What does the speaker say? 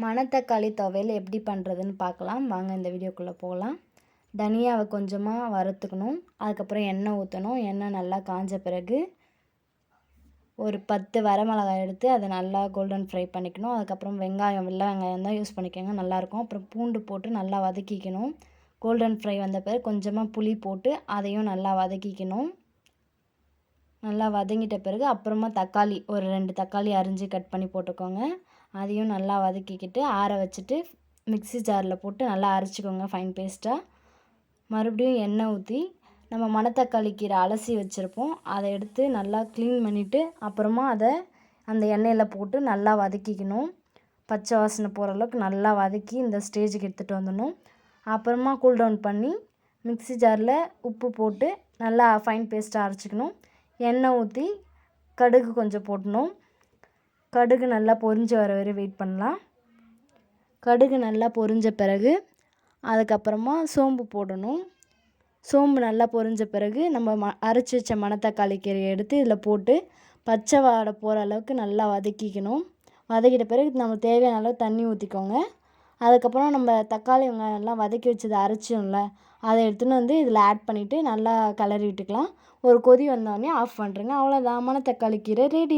மணத்தக்காளி துவையல் எப்படி பண்ணுறதுன்னு பார்க்கலாம் வாங்க. இந்த வீடியோக்குள்ளே போகலாம். தனியாவை கொஞ்சமாக வறுத்துக்கணும். அதுக்கப்புறம் எண்ணெய் ஊற்றணும். எண்ணெய் நல்லா காஞ்ச பிறகு ஒரு 10 வரமிளகாய் எடுத்து அதை நல்லா கோல்டன் ஃப்ரை பண்ணிக்கணும். அதுக்கப்புறம் வெங்காயம், வெள்ளை வெங்காயம் தான் யூஸ் பண்ணிக்கோங்க, நல்லாயிருக்கும். அப்புறம் பூண்டு போட்டு நல்லா வதக்கிக்கணும். கோல்டன் ஃப்ரை வந்த பிறகு கொஞ்சமாக புளி போட்டு அதையும் நல்லா வதக்கிக்கணும். நல்லா வதங்கிட்ட பிறகு அப்புறமா தக்காளி ஒரு 2 தக்காளி அரிஞ்சு கட் பண்ணி போட்டுக்கோங்க. அதையும் நல்லா வதக்கிக்கிட்டு ஆற வச்சுட்டு மிக்ஸி ஜாரில் போட்டு நல்லா அரைச்சிக்கோங்க ஃபைன் பேஸ்ட்டாக. மறுபடியும் எண்ணெய் ஊற்றி நம்ம மணத்தக்காளி கீரை அலசி வச்சுருப்போம், அதை எடுத்து நல்லா க்ளீன் பண்ணிவிட்டு அப்புறமா அதை அந்த எண்ணெயில் போட்டு நல்லா வதக்கிக்கணும். பச்சை வாசனை போகிற அளவுக்கு நல்லா வதக்கி இந்த ஸ்டேஜுக்கு எடுத்துகிட்டு வந்துடணும். அப்புறமா கூல் டவுன் பண்ணி மிக்ஸி ஜாரில் உப்பு போட்டு நல்லா ஃபைன் பேஸ்ட்டாக அரைச்சிக்கணும். எண்ணெய் ஊற்றி கடுகு கொஞ்சம் போடணும். கடுகு நல்லா பொரிஞ்சு வர வரை வெயிட் பண்ணலாம். கடுகு நல்லா பொரிஞ்ச பிறகு அதுக்கப்புறமா சோம்பு போடணும். சோம்பு நல்லா பொரிஞ்ச பிறகு நம்ம அரைச்சி வச்ச மணத்தக்காளி கீரையை எடுத்து இதில் போட்டு பச்சை வாடை போகிற அளவுக்கு நல்லா வதக்கிக்கணும். வதக்கிட்ட பிறகு நம்ம தேவையான அளவு தண்ணி ஊற்றிக்கோங்க. அதுக்கப்புறம் நம்ம தக்காளி வெங்காயம்லாம் வதக்கி வச்சதை அரைச்சோம்ல, அதை எடுத்துன்னு வந்து இதில் ஆட் பண்ணிவிட்டு நல்லா கிளறி விட்டுக்கலாம். ஒரு கொதி வந்தோடனே ஆஃப் பண்ணுறேங்க. அவ்வளோதான், மணத்தக்காளி கீரை ரெடி.